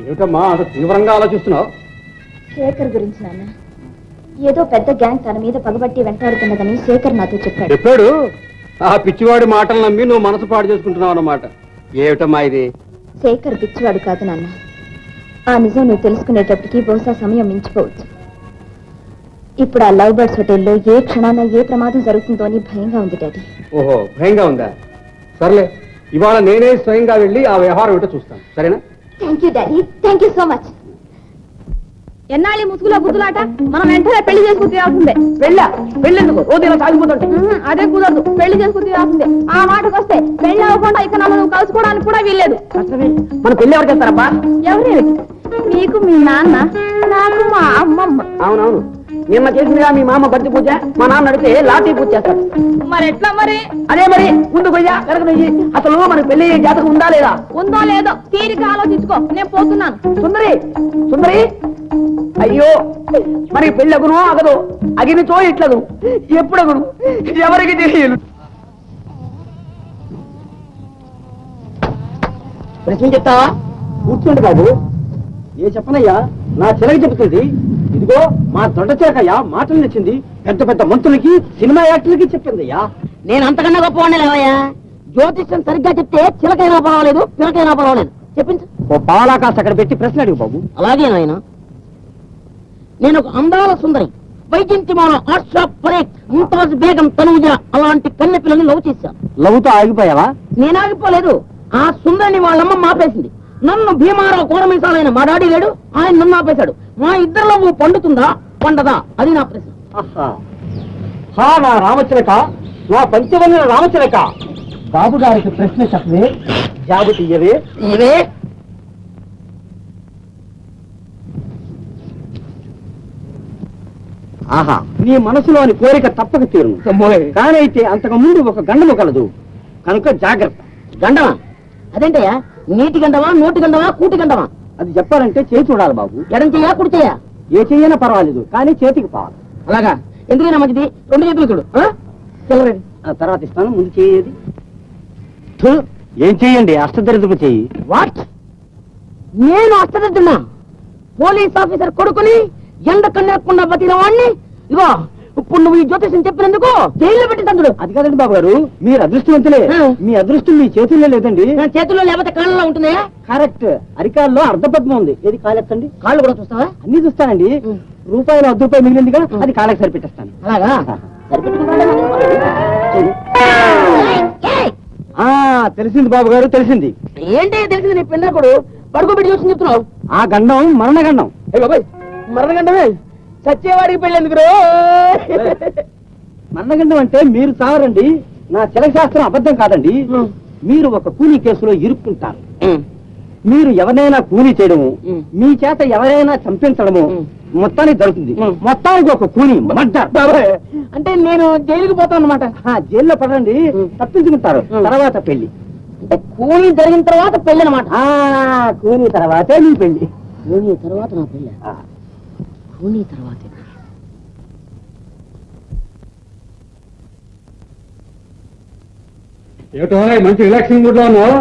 ఏమిటమ్మా అంత తీవ్రంగా ఆలోచిస్తున్నావు? శేఖర్ గురించి నాన్న. ఏదో పెద్ద గ్యాంగ్ తన మీద పగబట్టి వెంటాడుతున్నదని శేఖర్ నాతో చెప్పాడు. చెప్పాడు? ఆ పిచ్చివాడి మాటలు నమ్మి నువ్వు మనసు పాడు చేసుకుంటున్నావు అన్నమాట. ఏమిటమ్మా ఇది? శేఖర్ పిచ్చివాడు కాదు నాన్న. ఆ నిజం నువ్వు తెలుసుకునేటప్పటికి బహుశా సమయం మించిపోవచ్చు. ఇప్పుడు ఆ లవ్ బర్డ్స్ హోటల్లో ఏ క్షణాన ఏ ప్రమాదం జరుగుతుందో అని భయంగా ఉంది డాడీ. ఓహో, భయంగా ఉందా? సర్లే, ఇవాళ నేనే స్వయంగా వెళ్ళి ఆ వ్యవహారం ఏంటో చూస్తాను. సరేనా? Thank you daddy, thank you so much. ఎన్నాళ్ళి ముసుగులో బుద్ధులాట? మనం వెంటనే పెళ్లి చేసుకుని తీరాల్సిందే. పెళ్ళెందుకు రోజు ఇలా సాగిపోతుంటే? అదే కుదరదు, పెళ్లి చేసుకుని తీరాల్సిందే. ఆ మాటకు వస్తే పెళ్లి అవ్వకుండా ఇక నన్ను నువ్వు కలుసుకోవడానికి కూడా వీల్లేదు. మన పెళ్లి ఎవరికి చేస్తారబ్బా? ఎవరేమిటి? నీకు మీ నాన్న, నాకు మా అమ్మమ్మ. అవునవును, నిన్న చేసిందిగా మీ మామ బంతి పూజ, మా నాన్న అడిగితే లాఠీ పూజ చేస్తాడు. మరి ఎట్లా మరి? అదే మరి, ముందు కొయ్యా వెనక నెయ్యి. అసలు మనకి పెళ్లి జాతకం ఉందా లేదా? ఉందో లేదో తీరిక ఆలోచించుకో, నేను పోతున్నాను. సుందరి, సుందరి, అయ్యో మరి పెళ్లి అగును అగదు, అగినిచో ఇట్లదు, ఎప్పుడు అగును ఎవరికి తెలియదు. ప్రశ్న చెప్తావా? కూర్చోండి బాబు. ఏ చెప్పనయ్యా, నా చిలక చెప్తుంది. ఇదిగో మా దొడ్డ చిలకయ్యా మాటలు నచ్చింది. పెద్ద పెద్ద మంత్రులకి, సినిమా యాక్టర్లకి చెప్పిందయ్యా. నేను అంతకన్నా గొప్పవాడిని లేవయ్యా. జ్యోతిష్యం సరిగ్గా చెప్తే చిలకైనా పర్వాలేదు, పిలకైనా పర్వాలేదు. చెప్పించు. ఓ పాలా కాస్త అక్కడ పెట్టి ప్రశ్న అడిగి బాబు. అలాగే నాయన. నేను ఒక అందాల సుందరి, వైజంతిమాల, ఆర్షా పరేఖ్, ముంతాజ్ బేగం, తనూజ అలాంటి కన్నె పిల్లల్ని లవ్ చేశాను. లవ్తో ఆగిపోయావా? నేను ఆగిపోలేదు. ఆ సుందరిని వాళ్ళమ్మ మాపేసింది. నన్ను భీమారావు కోరమీసాలైన మా డాడీ లేడు, ఆయన నన్ను ఆపేశాడు. మా ఇద్దరిలో నువ్వు పండుతుందా పండదా? అది నా ప్రశ్న. నా రామచిలక, నా పంచవల్లిన రామచిలక, బాబు గారికి ప్రశ్న చెప్పవే, జాబు తీయవే. ఇవే ఆహా, నీ మనసులోని కోరిక తప్పక తీరును. కానీ అయితే అంతకు ముందు ఒక గండము కలదు, కనుక జాగ్రత్త. గండమా? అదేంటయ్యా? నీటి గండమా, నోటి గండమా, కూటి గండమా? అది చెప్పాలంటే చేయి చూడాలి బాబు. ఎడం చెయ్యా, కుడి చెయ్యా? ఏ చెయ్యనా పర్వాలేదు, కానీ చేతికి పోవాలి. అలాగా? ఎందుకైనా మంచిది, రెండు చేతులు చూడు. చెల్లరండి, తర్వాత ఇస్తాను. ముందు చెయ్యేది. ఏం చెయ్యండి? అష్టదరిద్రపు చెయ్యి. వాట్? నేను అష్టదరిద్రున్నా? పోలీస్ ఆఫీసర్ కొడుకుని ఎండ కన్నెరకుండా బతికిన వాడిని ఇగో ఇప్పుడు నువ్వు ఈ జ్యోతిషం చెప్పినందుకు జైల్లో పెట్టి తందుడు. అది కాదండి బాబు గారు, మీరు అదృష్టవంతులే. మీ అదృష్టం మీ చేతుల్లో లేదండి. చేతుల్లో లేకపోతే కాళ్ళలో ఉంటుంది. కరెక్ట్, అరికాల్లో అర్ధపద్మం ఉంది. ఏది కాలెత్తండి. కాళ్ళు కూడా చూస్తావా? అన్ని చూస్తానండి. రూపాయలు ₹10 మిగిలిందిగా, అది కాళ్ళకి సరిపెట్టేస్తాను. అలాగా? తెలిసింది బాబు గారు, తెలిసింది. ఏంటి తెలిసింది? నీ పిల్లకుడు పడుకోబెట్టి చూసి చెప్తున్నావు. ఆ గండం మరణగండం. బాబాయ్, మరణగండమే. చచ్చేవాడికి పెళ్ళెందుకు? మరణగండం అంటే మీరు చావరండి. నా చిలక శాస్త్రం అబద్ధం కాదండి. మీరు ఒక కూలీ కేసులో ఇరుక్కుంటారు. మీరు ఎవరైనా కూలీ చేయడము, మీ చేత ఎవరైనా చంపించడము మొత్తానికి జరుగుతుంది. మొత్తానికి ఒక కూలీ మర్డర్. అంటే నేను జైలుకి పోతాను అనమాట. జైల్లో పడండి, తప్పించుకుంటారు. తర్వాత పెళ్లి. అంటే కూలీ జరిగిన తర్వాత పెళ్లి అనమాట. కూలీ తర్వాతే నీ పెళ్లి. కూలీ తర్వాత నా పెళ్లి. కూలీ తర్వాతే. ఏమిటో మంచి రిలాక్సింగ్ మూడ్ లో ఉన్నావు.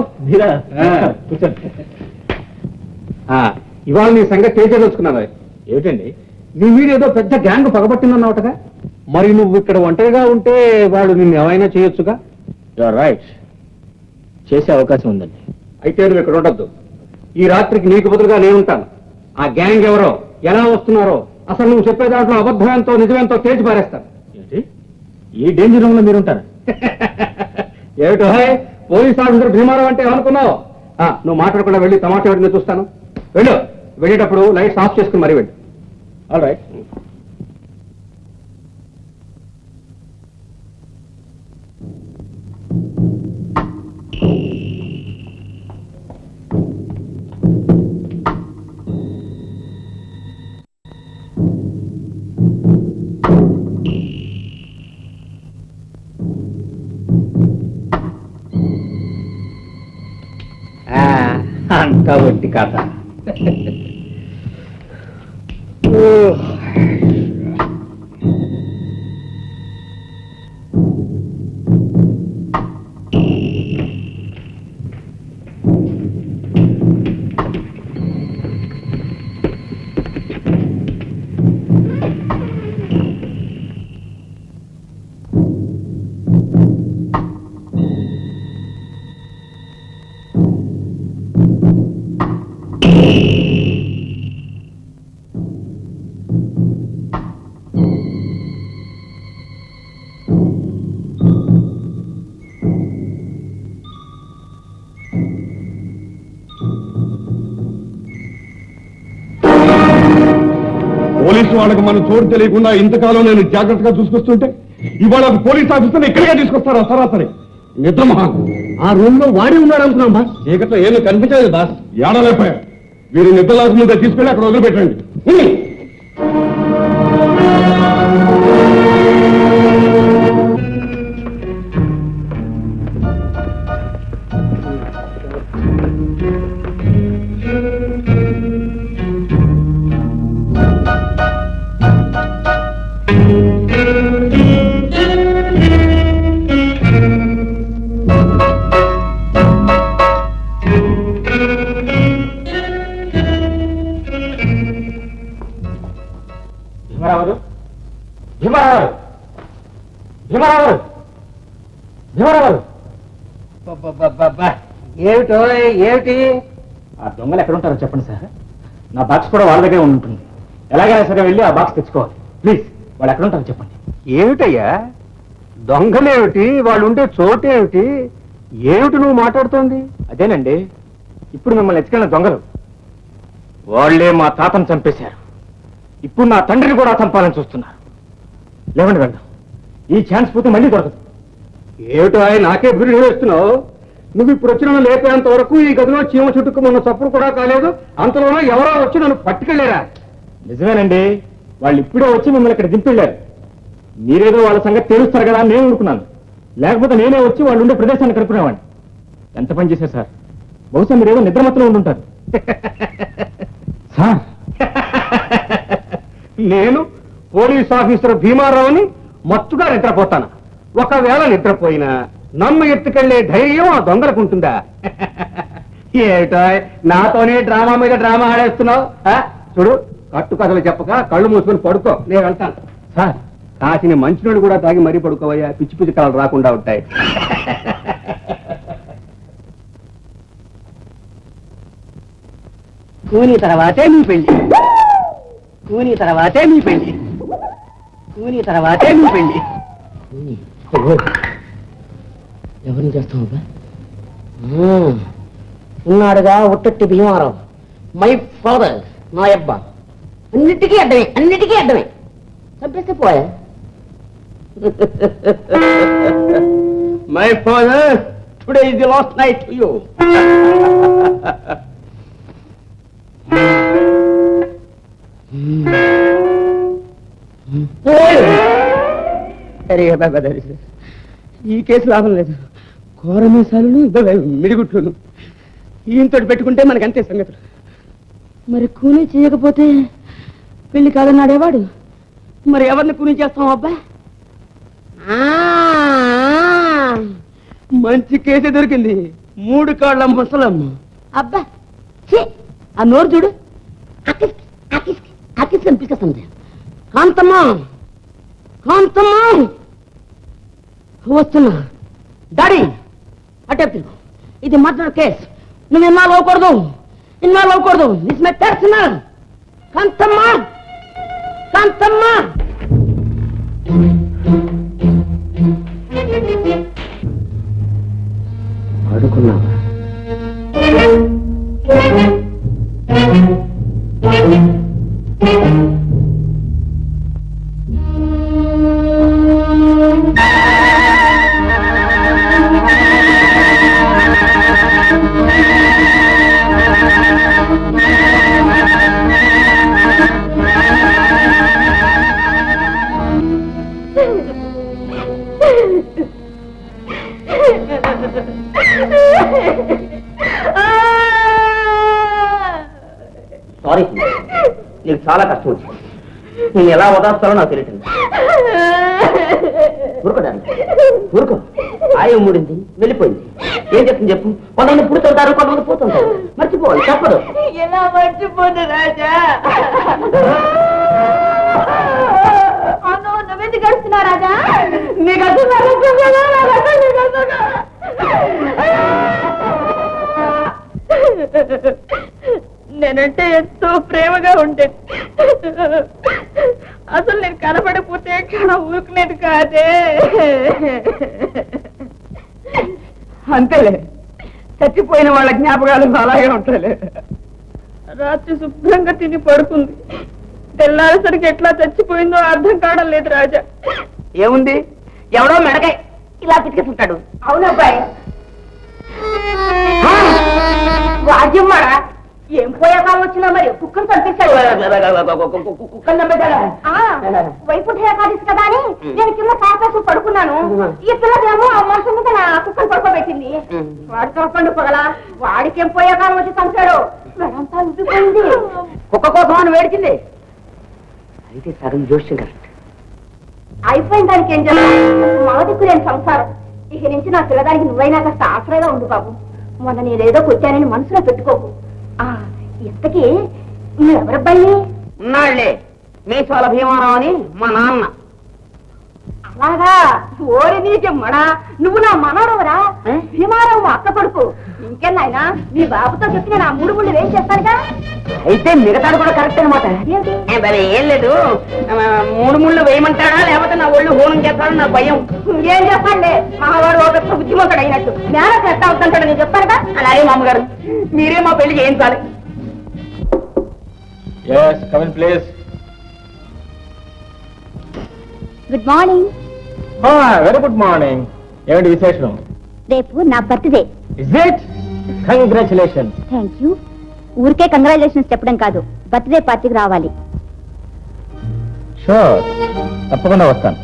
ఇవాళ నీ సంగతి తేల్చేదలుచుకున్నాను. ఏమిటండి, నీ మీద ఏదో పెద్ద గ్యాంగ్ పగబట్టిందన్నావుటగా? మరి నువ్వు ఇక్కడ ఒంటరిగా ఉంటే వాడు నిన్ను ఏమైనా చేయొచ్చుగా? రైట్, చేసే అవకాశం ఉందండి. అయితే నువ్వు ఇక్కడ ఉండద్దు. ఈ రాత్రికి నీకు బదులుగా నేనుంటాను. ఆ గ్యాంగ్ ఎవరో, ఎలా వస్తున్నారో, అసలు నువ్వు చెప్పే దాంట్లో అబద్ధమెంతో నిజమేంతో తేల్చి పారేస్తాను. ఏంటి, ఈ డేంజర్ రూమ్ లో మీరుంటారా? ఏమిటో పోలీసు ఆఫీసర్ భీమారావు అంటే ఏమనుకున్నావు? నువ్వు మాట్లాడకుండా వెళ్ళి తమాషా ఎవరిని చూస్తాను. వెళ్ళు, వెళ్ళేటప్పుడు లైట్స్ ఆఫ్ చేసుకుని మరీ వెళ్ళు. All right. అంతా ఒట్టి కథ. పోలీసు వాళ్ళకి మన చోటు తెలియకుండా ఇంతకాలం నేను జాగ్రత్తగా చూసుకొస్తుంటే ఇవాళ ఒక పోలీస్ ఆఫీసర్ని ఇక్కడికే తీసుకొస్తారా సరాసరి నిద్ర మహా ఆ రూమ్ లో వాడి ఉన్నాడు అనుకున్నాం బాస్. చీకట్లో ఏమీ కనిపించలేదు బాస్. ఏడలేకపోయా. వీరు నిద్ర లేకుండా తీసుకెళ్ళి అక్కడ వదిలిపెట్టండి. ఏమిటో ఏమిటి? ఆ దొంగలు ఎక్కడ ఉంటారో చెప్పండి సార్. నా బాక్స్ కూడా వాళ్ళ దగ్గర ఉంటుంది. ఎలాగైనా సరే వెళ్ళి ఆ బాక్స్ తెచ్చుకోవాలి. ప్లీజ్, వాళ్ళు ఎక్కడ ఉంటారో చెప్పండి. ఏమిటయ్యా దొంగలేమిటి, వాళ్ళు ఉండే చోటేమిటి, ఏమిటి నువ్వు మాట్లాడుతోంది? అదేనండి, ఇప్పుడు మిమ్మల్ని ఎత్తుకెళ్ళిన దొంగలు వాళ్లే మా తాతను చంపేశారు. ఇప్పుడు నా తండ్రిని కూడా చంపాలని చూస్తున్నారు. లేవండి వెళ్దాం. ఈ ఛాన్స్ పోతే మళ్ళీ దొరకదు. ఏమిటో నాకే గురి వేస్తున్నావు. నువ్వు ఇప్పుడు వచ్చిన లేపేంత వరకు ఈ గదిలో చీమ చుట్టుకు మొన్న చప్పుడు కూడా కాలేదు. అంతలోనూ ఎవరో వచ్చి నన్ను పట్టుకెళ్ళారా? నిజమేనండి, వాళ్ళు ఇప్పుడే వచ్చి మిమ్మల్ని ఇక్కడ దింపెళ్ళారు. మీరేదో వాళ్ళ సంగతి తెలుస్తారు కదా అని నేను అనుకున్నాను. లేకపోతే నేనే వచ్చి వాళ్ళు ఉండే ప్రదేశాన్ని కనుక్కునేవాడిని. ఎంత పని చేశారు సార్. బహుశా మీరేదో నిద్రమత్తులో ఉండుంటారు. సార్, నేను పోలీస్ ఆఫీసర్ భీమారావుని మత్తుగా నిద్రపోతాను. ఒకవేళ నిద్రపోయినా నన్ను ఎత్తుకెళ్లే ధైర్యం ఆ దొంగలకు ఉంటుందా? ఏటో నాతోనే డ్రామా మీద డ్రామా ఆడేస్తున్నావు. చూడు, కట్టు కథలు చెప్పక కళ్ళు మూసుకొని పడుకో, నేను వెళ్తాను. సార్, కాసిన మంచినీళ్ళు కూడా తాగి మరీ పడుకోవయ్యా, పిచ్చి పిచ్చి కళలు రాకుండా ఉంటాయి. కూని తర్వాతే నీ పెళ్లి, కూని తర్వాతే నీ పెళ్లి, కూని తర్వాతే నీ పెళ్లి. ఎవరిని చేస్తావు? ఉన్నాడుగా ఉట్టట్టి భీమారావు, మై ఫాదర్, నా అబ్బా. అన్నిటికీ అడ్డమే, అన్నిటికీ అడ్డమే. చంపేస్తే పోయా. My father, today is the last night to you. ఈ కేసు లాభం లేదు. కోరమీసాలను మిడిగుట్లును ఈయంతో పెట్టుకుంటే మనకంతే సంగతులు. మరి కూనీ చేయకపోతే పెళ్లి కాదన్నాడేవాడు. మరి ఎవరిని కూనీ చేస్తాం అబ్బా? మంచి కేసే దొరికింది. 3 కాళ్ళ ముసలమ్మ. అబ్బా, ఆ నోరు చూడు. కనిపిస్తుంది. కాంతమ్మా, కాంతమ్మా, వస్తున్నా. డాడీ, అటే తిరుగు. ఇది మర్డర్ కేసు. నువ్వు ఇన్నాళ్ళు అవ్వకూడదు, ఇన్నాళ్ళు అవ్వకూడదు. This my personal. Kanthamma, Kanthamma. అడుకున్నావా? సారీ, నీకు చాలా కష్టం వచ్చింది. నేను ఎలా వదాస్తానో నాకు తెలియటండి. ఊరుకోదాన్ని, ఊరుకో. ఆయం మూడింది, వెళ్ళిపోయింది. ఏం చెప్తుంది చెప్పు. కొంతమంది పుడుతుంటారు, కొంతమంది పోతుంటారు. మర్చిపోవాలి, తప్పదు. ఎలా మర్చిపోను రాజా? నువ్వెందుకు గడుస్తున్నావు రాజా? నీకు నేనంటే ఎంతో ప్రేమగా ఉండేది. అసలు నేను కనపడకపోతే క్షణం ఊరుకునేది కాదే. అంతేలే, చచ్చిపోయిన వాళ్ళ జ్ఞాపకాలు అలాగే ఉంటాయిలే. రాత్రి శుభ్రంగా తిని పడుకుంది. తెల్లారేసరికి ఎట్లా చచ్చిపోయిందో అర్థం కావడం లేదు రాజా. ఏముంది, ఎవడో మెడకాయ ఇలా పితికేస్తుంటాడు. అవునబ్బాయి, వాద్యమ్మాడా ఏం పోయా కాలం వచ్చినా మరి కుక్కను పంపించాడు. కుక్కలు నమ్మేశాడా? వైకుంఠ ఏకాదశి కదా అని నేను కింద కాపేసి పడుకున్నాను. ఈ పిల్లదేమో ఆ మనుషుల మీద నా కుక్కను పడుకోబెట్టింది. వాడి తోపండు పొగలా, వాడికేం పోయా కాలం వచ్చి చంపాడు. వెడంతా ఉబ్బిపోయింది. కుక్క కోసం అని వేడిచింది. అయితే సగం జోష్యం కరెక్ట్. అయిపోయిన దానికి ఏం చేస్తాను, మా దిక్కు నేను సంసారం. ఇక నుంచి నా పిల్లదానికి నువ్వైనా కాస్త ఆశ్రయంగా ఉండు బాబు. మొన్న నేనేదో కొట్టానని మనసులో పెట్టుకోకు. ఇంతకీ నువ్వెవరబ్బాయి? ఉన్నాళ్లే మీసాల భీమారావు అని మా నాన్న. అలాగా, ఓరి నీకెమ్మడా, నువ్వు నా మనవరవరా? భీమారావు అక్క కొడుకు. ఇంకెన్నాయనా నీ బాబుతో చెప్పి నేను ఆ 3 ముళ్ళు వేసి చేస్తానుగా. అయితే మిగతాడు కూడా కరెక్ట్ అనమాట. ఏం లేదు, 3 ముళ్ళు వేయమంటాడా లేకపోతే నా ఒళ్ళు హోనం చేస్తాడు నా భయం. ఏం చెప్పండి, మహావాడు ఒక బుద్ధిమంతుడు అయినట్టు నేనకు ఎట్లా అవుతుంటాడు నేను చెప్తానుగా. అలాగే మామగారు, మీరే మా పెళ్లి చేయించాలి. Please. Good morning. Very good morning. ఏమిటి విశేషం? రేపు నా birthday. Is it? Congratulation. Thank you. ఊరికే కంగ్రాచులేషన్స్ చెప్పడం కాదు, బర్త్డే పార్టీకి రావాలి. షూర్, తప్పకుండా వస్తాను.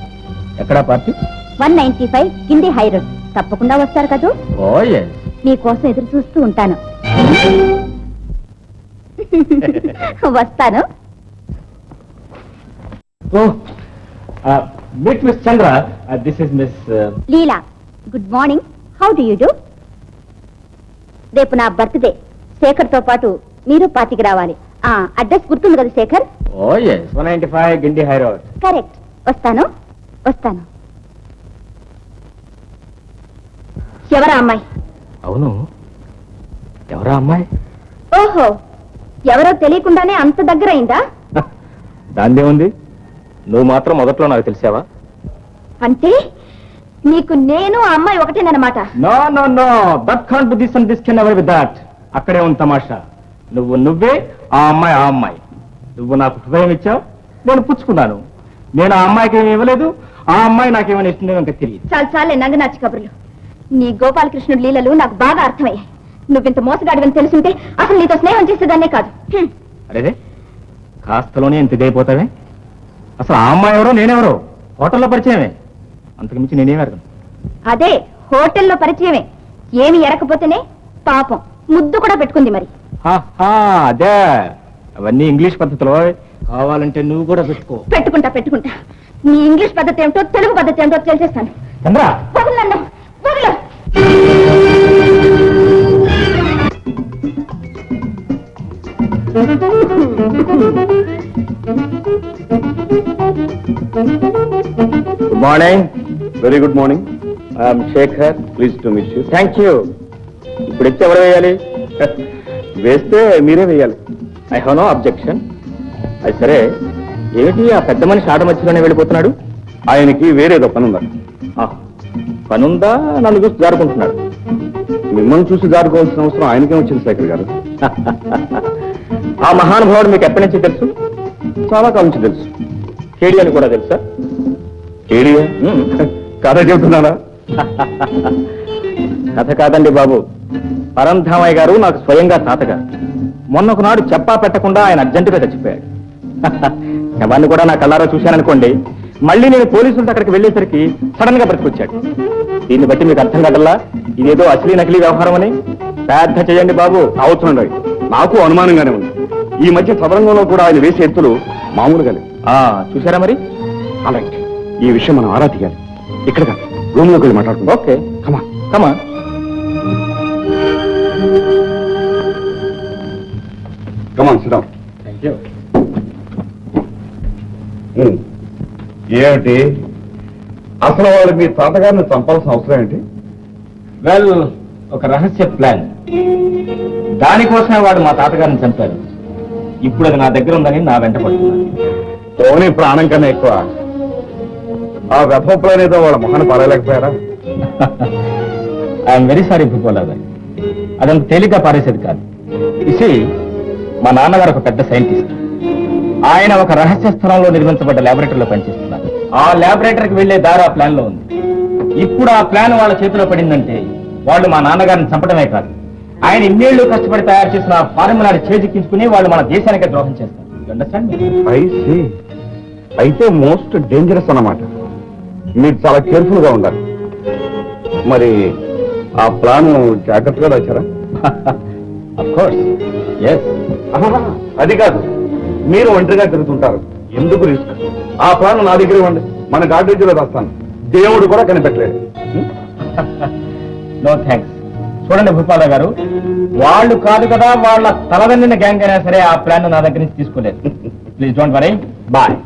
ఎక్కడా పార్టీ? 195 కింది హై రోడ్. తప్పకుండా వస్తారు కదూ? ఓ yes. మీకోసం ఎదురు చూస్తూ ఉంటాను. వస్తాను. Meet Miss Chandra. This is Miss Leela. Good morning. How do you do? రేపు నా బర్త్డే. శేఖర్ తో పాటు మీరు పార్టీకి రావాలి. అడ్రస్ గుర్తుంది కదా శేఖర్? ఓ yes, 195 Guindy high road. Correct. వస్తాను. ఎవరా అమ్మాయి? అవును, ఎవరా అమ్మాయి? ఓహో, ఎవరో తెలియకుండానే అంత దగ్గర అయిందా? దాందే ఉంది. నువ్వు మాత్రం మొదట్లో నాకు తెలిసావా? అంటే నీకు నేను ఆ అమ్మాయి ఒకటేనమాట? No no no, that can't be this and this can never be that. అక్కడే ఉంది తమాషా. నువ్వే, ఆ అమ్మాయి. నువ్వు నాకు హృదయం ఇచ్చావు, నేను పుచ్చుకున్నాను. నేను ఆ అమ్మాయికి ఏమి ఇవ్వలేదు, ఆ అమ్మాయి నాకేమైనా ఇస్తుందో ఇంకా తెలియదు. చాలే నంగనాచి కబుర్లు. నీ గోపాలకృష్ణుడి లీలలు నాకు బాగా అర్థమయ్యాయి. నువ్వింత మోసగాడివని తెలుసుంటే అసలు నీతో స్నేహం చేసేదాన్నే కాదు. అరేదే, కాస్తలోనే ఇంత ఇదైపోతావే. అసలు ఆ అమ్మాయి ఎవరో నేనెవరో హోటల్లో పరిచయమే, అంతకుమించి నేనేమి అడగను. అదే హోటల్లో పరిచయమే. ఏమి ఎరకపోతేనే పాపం ముద్దు కూడా పెట్టుకుంది మరి. అదే, అవన్నీ ఇంగ్లీష్ పద్ధతిలో. కావాలంటే నువ్వు కూడా పెట్టుకుంటా. నీ ఇంగ్లీష్ పద్ధతి ఏమిటో తెలుగు పద్ధతి ఏమిటో తెలిసేస్తాను. చంద్రా, వదలు నన్ను, వదలు. Good morning. Very good morning. I'm Shekhar. Please to meet you. Thank you. ఇప్పుడు ఎత్తి ఎవరు వేయాలి? వేస్తే మీరే వేయాలి. I have no objection. అది సరే, ఏమిటి ఆ పెద్ద మనిషి ఆట మధ్యలోనే వెళ్ళిపోతున్నాడు? ఆయనకి వేరేదో పనుందా? పనుందా? నన్ను చూసి జారుకుంటున్నాడు. మిమ్మల్ని చూసి జారుకోవాల్సిన అవసరం ఆయనకే వచ్చింది శేఖర్ గారు. ఆ మహానుభావుడు మీకు ఎప్పటి నుంచి తెలుసు? చాలా కాలం నుంచి తెలుసు. కేడి అని కూడా తెలుసా? కేడియా? కథ చెబుతున్నారా? కథ కాదండి బాబు, పరంధామయ్య గారు నాకు స్వయంగా తాతగారు. మొన్న ఒకనాడు చెప్పా పెట్టకుండా ఆయన అర్జెంటుగా చచ్చిపోయాడు. శవాన్ని కూడా నా కళ్ళారా చూశాననుకోండి. మళ్ళీ నేను పోలీసులతో అక్కడికి వెళ్ళేసరికి సడన్ గా బ్రతికొచ్చాడు. దీన్ని బట్టి మీకు అర్థం కాదల్లా ఇదేదో అసలీ నకిలీ వ్యవహారం అని. శ్రాద్ధ చేయండి బాబు. అవుతుండండి, నాకు అనుమానంగానే ఉంది. ఈ మధ్య సదరంగంలో కూడా ఆయన వేసే ఎత్తులు మామూలుగానే. చూసారా మరి? అలాంటి ఈ విషయం మనం ఆరా తీయాలి. ఇక్కడ రూమ్ లోకి వెళ్ళి మాట్లాడుకుందాం. ఓకే, కమా. ఏమిటి అసలు వాళ్ళు మీ తాతగారిని చంపాల్సిన అవసరం ఏంటి? వెల్, ఒక రహస్య ప్లాన్. దానికోసమే వాడు మా తాతగారిని చంపారు. ఇప్పుడు అది నా దగ్గర ఉందని నా వెంట పడుతున్నాను. పోనీ ప్రాణం కన్నా ఎక్కువ ఆ వ్యథ ప్లాన్ ఏదో వాళ్ళ మొహన పారలేకపోయారా? ఐఎమ్ వెరీ సారీ భూపోలాగా, అదంత తేలిగ్గా పారేసేది కాదు. ఇసి, మా నాన్నగారు ఒక పెద్ద సైంటిస్ట్. ఆయన ఒక రహస్య స్థలంలో నిర్మించబడ్డ ల్యాబొరేటరీలో పనిచేస్తున్నారు. ఆ ల్యాబొరేటరీకి వెళ్లే దారి ఆ ప్లాన్ లో ఉంది. ఇప్పుడు ఆ ప్లాన్ వాళ్ళ చేతిలో పడిందంటే వాళ్ళు మా నాన్నగారిని చంపడమే కాదు, ఆయన ఇన్నేళ్లు కష్టపడి తయారు చేసిన ఆ ఫార్ములాని చేజిక్కించుకుని వాళ్ళు మన దేశానికి ద్రోహం చేస్తారు. అయితే మోస్ట్ డేంజరస్ అన్నమాట. మీరు చాలా కేర్ఫుల్ గా ఉండాలి. మరి ఆ ప్లాన్ జాగ్రత్తగా రాశారా? అది కాదు, మీరు ఒంటరిగా తిరుగుతుంటారు, ఎందుకు రిస్క్? ఆ ప్లాన్ నా దగ్గర ఇవ్వండి, మన గార్డేజీలో రాస్తాను. దేవుడు కూడా కనిపెట్టలేడు. No thanks. చూడండి భూపాల గారు, వాళ్ళు కాదు కదా వాళ్ళ తలదన్నిన గ్యాంగ్ అయినా సరే ఆ ప్లాన్ నా దగ్గర నుంచి తీసుకోలేదు. Please don't worry. బాయ్.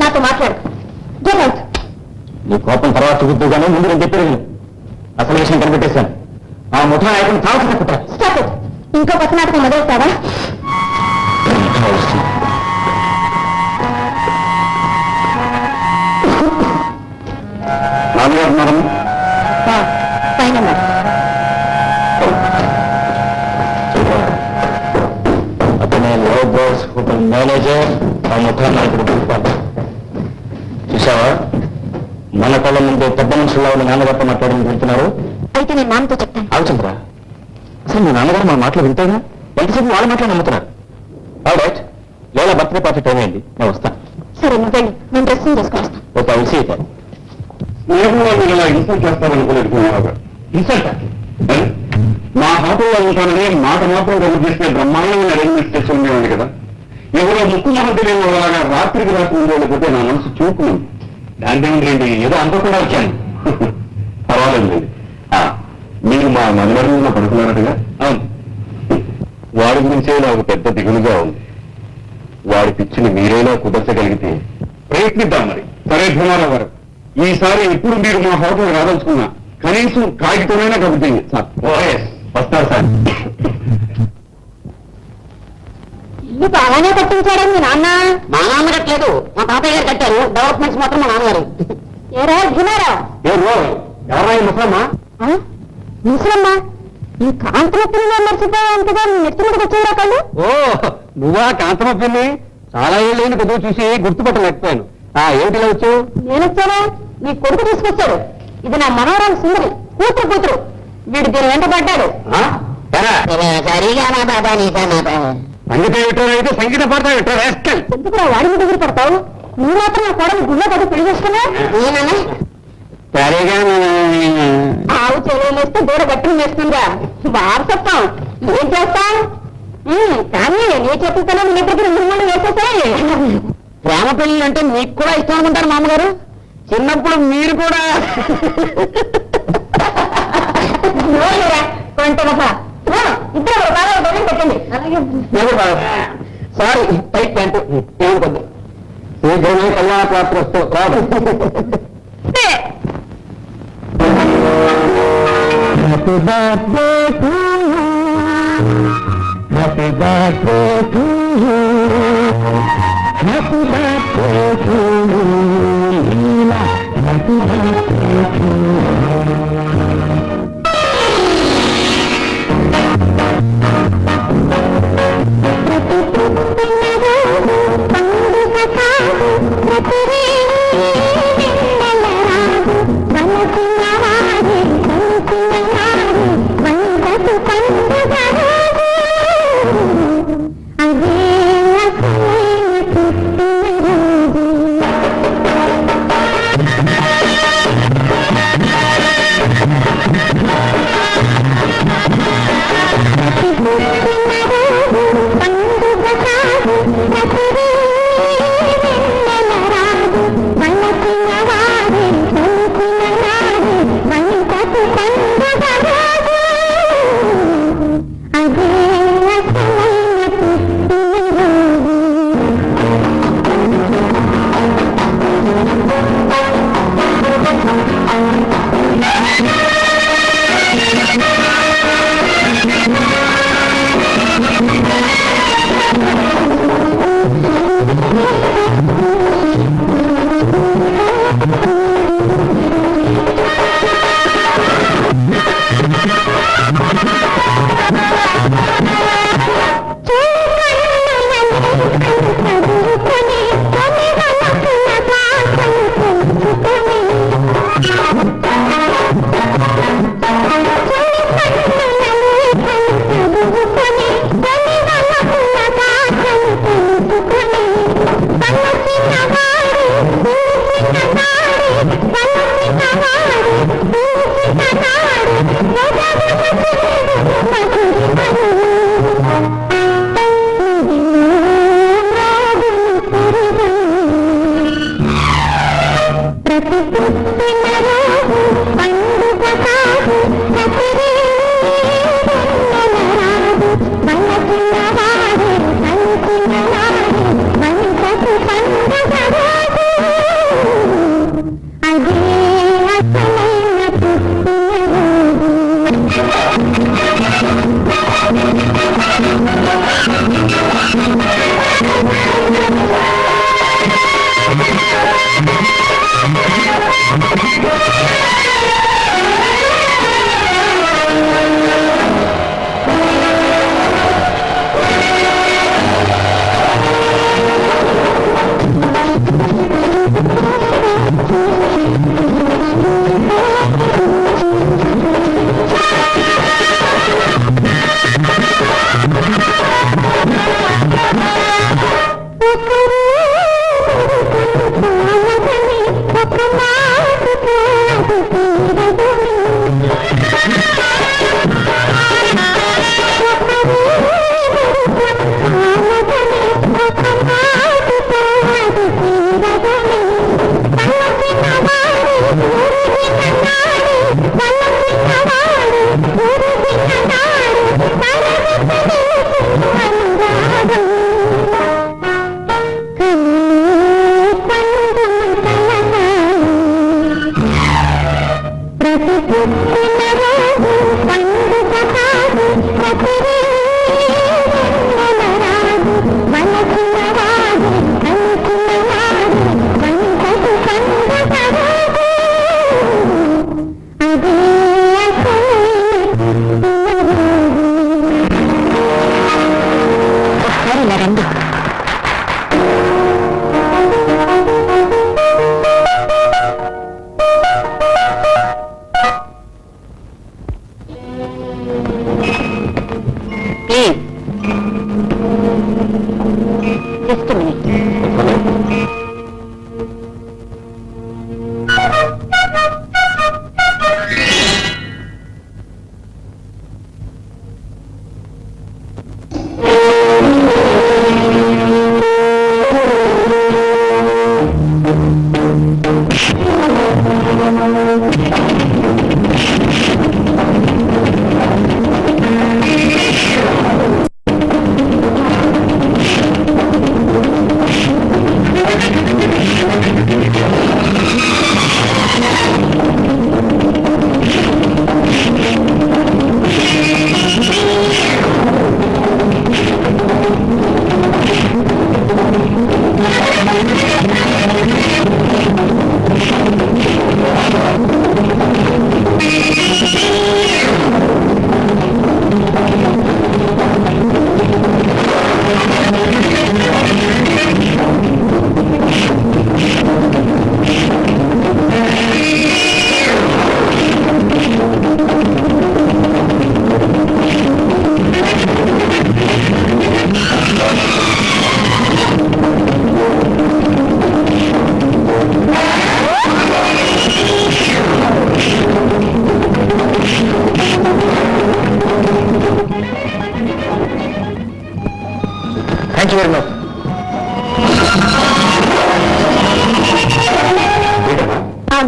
నాతో మాట్లాడు. నీ కోపం తర్వాత చూపుతూగానే ముందు నేను చెప్పాను. అసలు విషయం కనిపెట్టేశాను. ఆ ముఠా నాయకుని తాగుతున్నా. స్టాప్. ఇంకో కొత్త నాటకం మొదలవుతావా? నాన్నగారు మేడం, పైన అతనే లో బాస్ హోటల్ మేనేజర్, ఆ ముఠా నాయకుడు భూపాల్. చూసావా, మన కళ్ళ ముందు పెద్ద మనుషుల్లో ఉన్న నాన్నగారితో మాట్లాడని వెళ్తున్నారు. అయితే నేను నాన్నతో చెప్తాను. ఆలోచంద్రా, అసలు మీ నాన్నగారు మన మాటలు వింటేగా ఎంతసేపు వాళ్ళ మాటలు నమ్ముతున్నారు. ఆల్ రైట్, లేదా బర్త్డే పార్టీ టైం అయింది, నేను వస్తాను. సరే నువ్వు వెళ్ళి, నేను డ్రెస్సింగ్ చేసుకుని వస్తాను. ఒక విషయం అయిపోయి స్నేహంలో మీరు ఇలా ఇన్సల్ట్ చేస్తారనుకోలేదు. ఇన్సల్ట్ మా హోటల్లో ఉంటానని మాట మాత్రం కబుర్ చేస్తే బ్రహ్మాండమైన అరేంజ్మెంట్ చేసి ఉండేవాడి కదా. ఎవరో ముక్కు మొహం తెలియని వాళ్ళగా రాత్రికి రాత్రి ఉండేకపోతే నా మనసు చూపుకుంది. దాంట్లో ఏదో అనుకోకుండా వచ్చాను. పర్వాలేదు. మీరు మా మనవరంలో పడుకున్నారటగా? అవును. వాడి గురించే నాకు పెద్ద దిగులుగా ఉంది. వాడి పిచ్చిని మీరైనా కుదర్చగలిగితే ప్రయత్నిద్దాం. మరి సరే భీమారావు గారు, ఈసారి ఎప్పుడు మీరు మా హోటల్ రాదలుచుకున్నా కనీసం కాగితమైనా కబుర్తింది సార్. వస్తారు సార్. ఇల్లు బాగానే కట్టించాడు మీ నాన్న. మా నాన్న కట్టలేదు, మా తాతయ్య గారు కట్టారు. డెవలప్మెంట్స్ మాత్రం మా నాన్నగారు. ఏరా భీమారావు, ఎవరా ముసలమ్మా? ముసలమ్మా, ఈ కాంతరత్తులు మర్చిపోయాను కదా, నెత్తి మీదకి వచ్చేవరా కళ్ళు? ఓ, నువ్వా కాంతమ్మ పిల్లి? చాలా ఏళ్ళు కొద్దిగా చూసి గుర్తుపట్టలేకపోయాను. ఏమిటిలా వచ్చావు? నేను వచ్చానా? నీ కొడుకు తీసుకొచ్చాడు. ఇది నా మనవరాలు సుందరి, కూతురు. వీడు దీని వెంట పడ్డాడు. సరిగా నా బాబా నీకా నా బాబా. సంగీతం వింటారు అయితే సంగీత పాడతావు వింటారు. ఎందుకు వాడి మీద దగ్గర పడతావు? నువ్వు మాత్రం నా కోడలు గుళ్ళ కదా పెళ్లి చేసుకున్నా? సరేగా ఆవు చెరువు వేస్తే దూర గట్టును వేస్తుందా? వారసత్వం ఏం చేస్తాం? కానీ నీ చెప్పుతోనే నీ దగ్గర మిమ్మల్ని వేసేసాయి. ప్రేమ పెళ్లి అంటే మీకు కూడా ఇష్టం అనుకుంటారు మామగారు. చిన్నప్పుడు మీరు కూడా ఇద్దరు బాగా గొడవ పెట్టండి. సారీ, టైట్ ప్యాంటు ఏమనుకోద్దు. శీఘ్రమే కళ్యాణ ప్రాప్తి వస్తూ రాదు. Happy birthday to you. Happy birthday to you. Happy birthday to you, Leela. Happy birthday to you.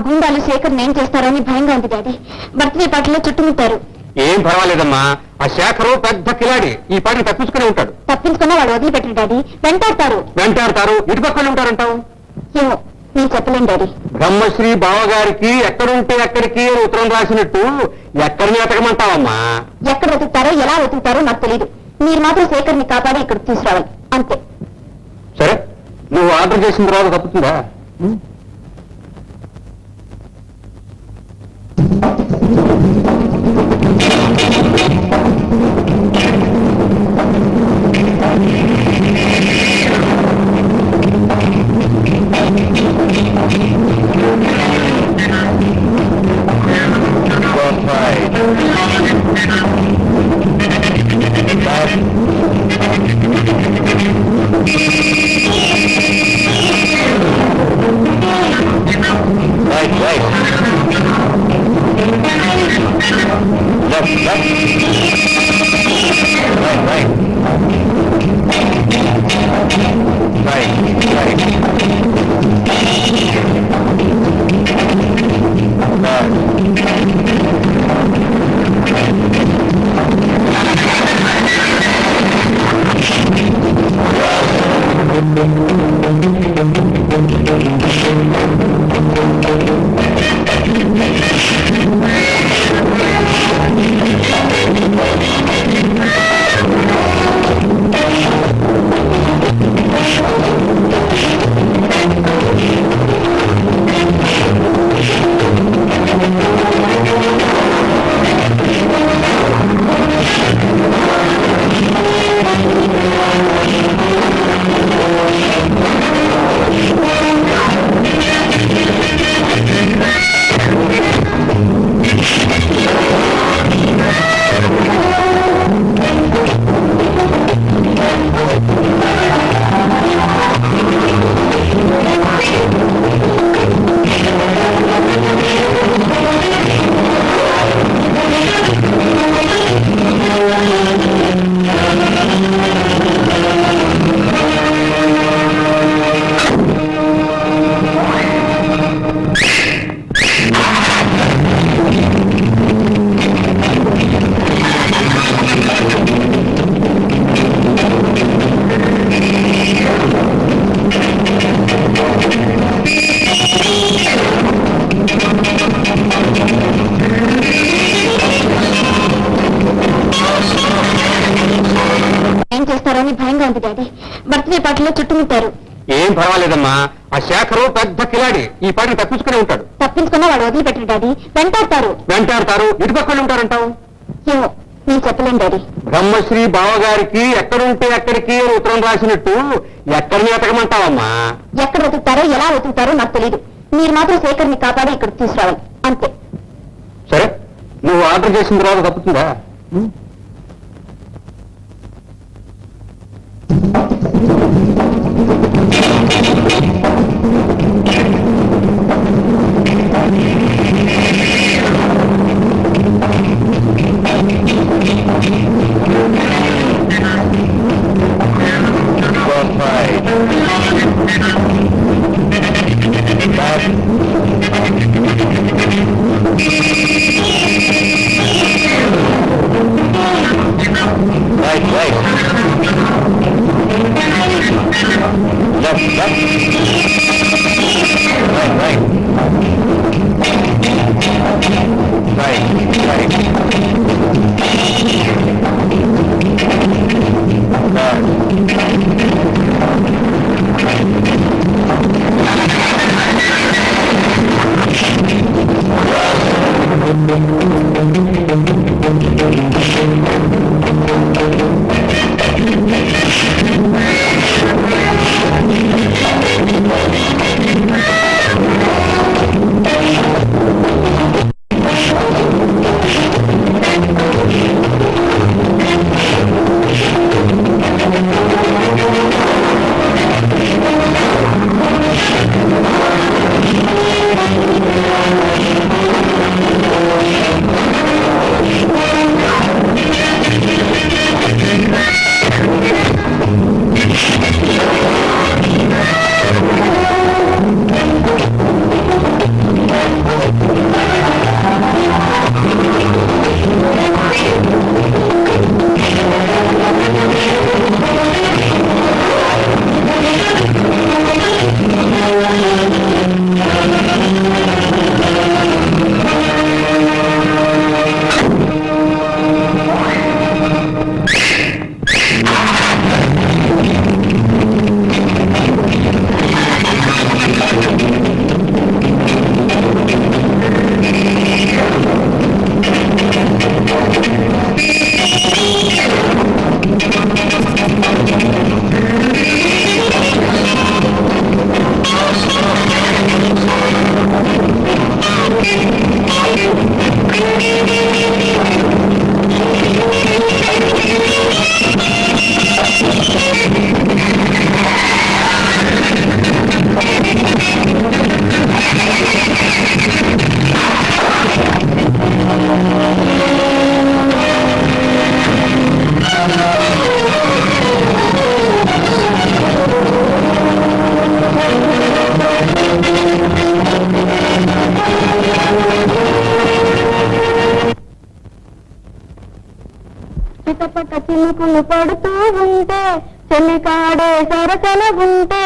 గూండాలు శేఖర్ ఏం చేస్తారని భయంగా ఉంది డాడీ. బర్త్డే పార్టీలో చుట్టుముట్టారు. ఏం పర్వాలేదమ్మా, ఆ శేఖరు పెద్ద కిలాడి, ఈ పాటిని తప్పించుకుని ఉంటాడు. తప్పించుకున్నా వాడు వదిలిపెట్టరు డాడీ, వెంటాడతారు. ఇటు పక్కన ఉంటారంటావు. ఏమో నేను చెప్పలేను డాడీ. బ్రహ్మశ్రీ బావగారికి ఎక్కడుంటే ఎక్కడికి అని ఉత్తరం రాసినట్టు ఎక్కడిని వెతకమంటావమ్మా? ఎక్కడ వెతుకుతారో ఎలా వెతుకుతారో నాకు తెలియదు. మీరు మాత్రం శేఖర్ని కాపాడి ఇక్కడికి తీసుకురావాలి అంతే. సరే, నువ్వు ఆర్డర్ చేసిన తర్వాత తప్పుతుందా? భయంగా ఉంది డాడీ. బర్త్డే పార్టీలో చుట్టుముట్టారు. ఏం పర్వాలేదమ్మా, ఆ శేఖరు పెద్ద కిలాడి, ఈ పాటిని తప్పించుకుని ఉంటాడు. తప్పించుకున్నా వాడు వదిలిపెట్టరు డాడీ, వెంటాడతారు. ఇటు పక్కన ఉంటారంటావు. ఏమో నేను చెప్పలేను డాడీ. బ్రహ్మశ్రీ బావగారికి ఎక్కడుంటే ఎక్కడికి అని ఉత్తరం రాసినట్టు ఎక్కడిని వెతకమంటావమ్మా? ఎక్కడ వెతుకుతారో ఎలా వెతుకుతారో నాకు తెలియదు. మీరు మాత్రం శేఖర్ని కాపాడి ఇక్కడికి తీసుకురావాలి అంతే. సరే, నువ్వు ఆర్డర్ చేసిన తర్వాత తప్పుతుందా? చిటపట చినుకులు పడుతూ ఉంటే చెల్లికాడే సరసన ఉంటే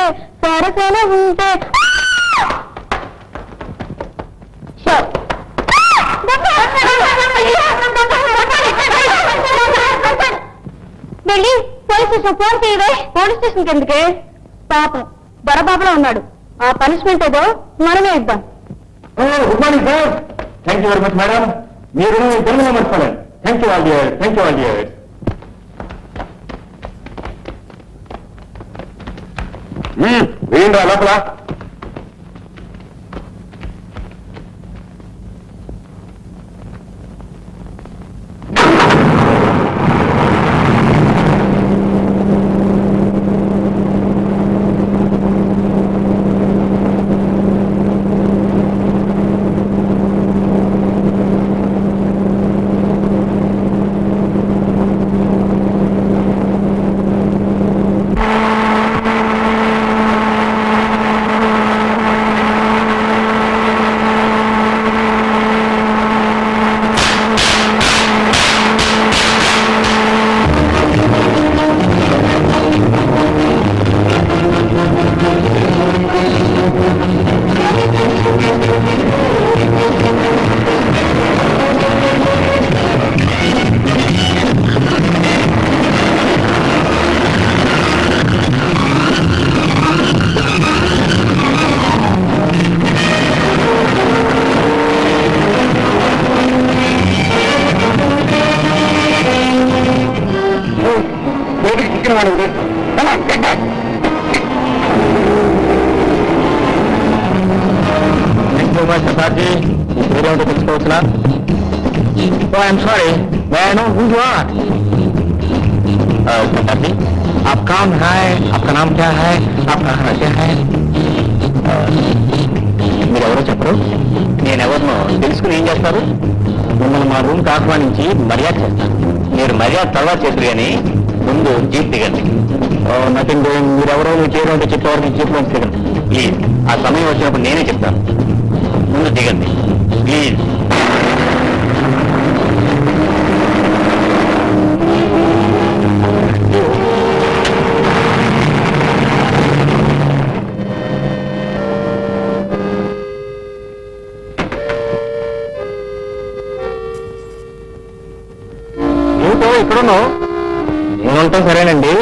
వెళ్ళి పోలీస్ స్టేషన్ ఫోన్ చేయవే. పోలీస్ స్టేషన్కి ఎందుకే? పాపం బరబాబులో ఉన్నాడు. ఆ పనిష్మెంట్ ఏదో మనమే ఇద్దాం. Good morning sir. Thank you very much madam. మీరు తెలుగులో మర్చిపోలేదు. Thank you all dear. Thank you all dear. వేయండి లోపల. తెలుసుకోవచ్చునా? ఐఎమ్ సారీ, सरदार जी आप कौन है, आपका नाम क्या है, आप कहाँ रहते हैं? మీరెవరో చెప్పరు. నేనెవరినో తెలుసుకుని ఏం చేస్తారు? మిమ్మల్ని మా రూమ్కి ఆహ్వానించి మర్యాద చేస్తాను. మీరు మర్యాద తర్వాత చేద్దరు కానీ ముందు జీప్ దిగండి. Nothing doing. మీరెవరో నువ్వు చేయడం చెప్పేవారికి జీప్లో దిగండి ప్లీజ్. ఆ సమయం వచ్చినప్పుడు నేనే చెప్తాను. ముందు దిగండి ప్లీజ్. ఇక్కడున్నావు? నేనుంటాం సరేనండి.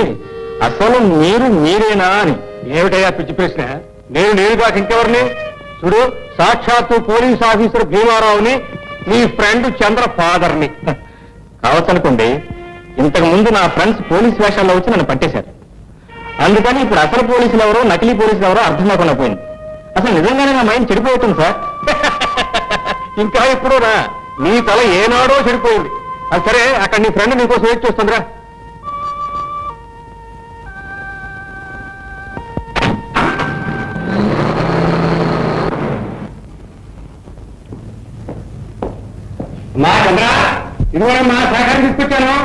అసలు మీరు మీరేనా అని. ఏమిటయ్యా పిచ్చి ప్రశ్న? నేను కాక ఇంకెవరిని? చూడు, సాక్షాత్తు పోలీస్ ఆఫీసర్ భీమారావుని, నీ ఫ్రెండ్ చంద్ర ఫాదర్ని. కావచ్చనుకోండి, ఇంతకు ముందు నా ఫ్రెండ్స్ పోలీస్ వేషాల్లో వచ్చి నన్ను పట్టేశారు. అందుకని ఇప్పుడు అసలు పోలీసులు ఎవరో నకిలీ పోలీసులు ఎవరో అర్థం కాకుండా పోయింది. అసలు నిజంగానే నా మైండ్ చెడిపోతుంది సార్. ఇంకా ఎప్పుడోనా? నీ తల ఏనాడో చెడిపోయింది. అది సరే, అక్కడ నీ ఫ్రెండ్ నీకోసం వెయిట్ చేస్తుందిరా. మా చంద్ర, ఇదిగో మా సహకారం తీసుకొచ్చాను.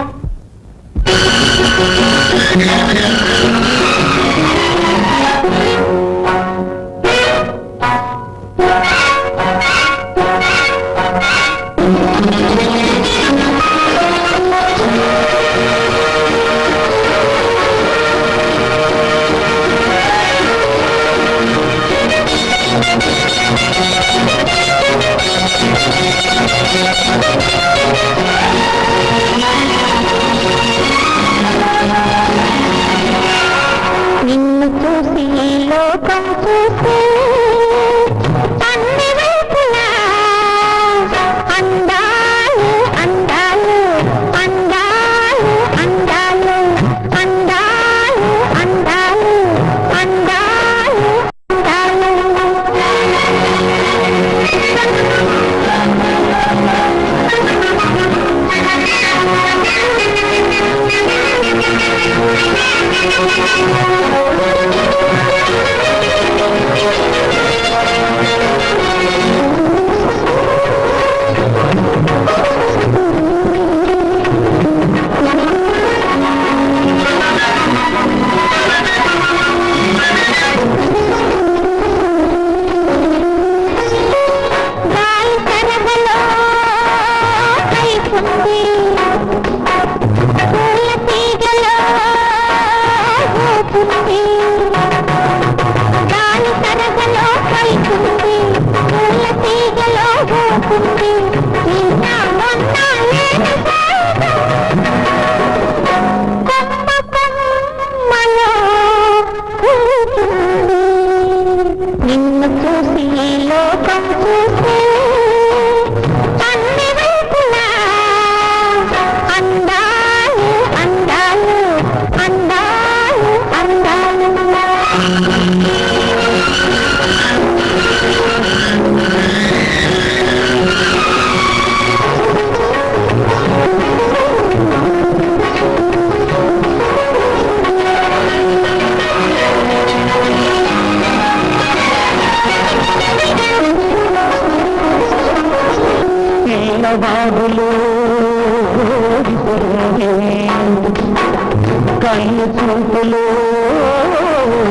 రాకుంది ఇంకా మొన్న లేని కొమ్మ కొమ్మలో కూర్చుంది నిన్ను చూసి లోకం చూసి అన్ని వైపులా అందాలు అందాలు అందాలు అందాలు బాబులు కన్ను చూపులు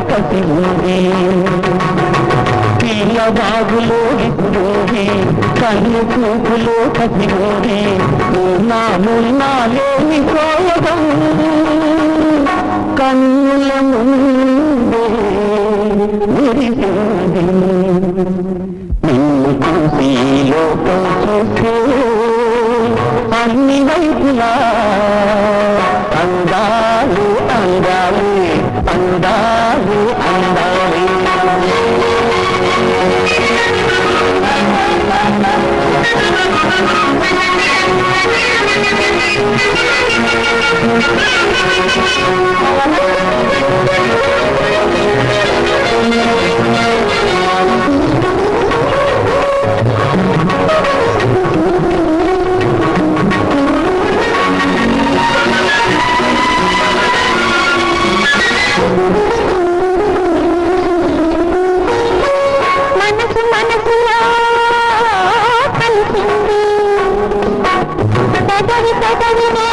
కసిరి పిల్ల బాబులు కన్ను చూపులు కసిరి మున్నా లేని కోయడం కన్నుల ముందే మురిసింది నిన్ను చూసి లోకం చూసి అన్ని వైపులా అందాలు అందాలు అందాలు అందాలు మనసు మనసులో కలిసింది పెదవి పెదవినే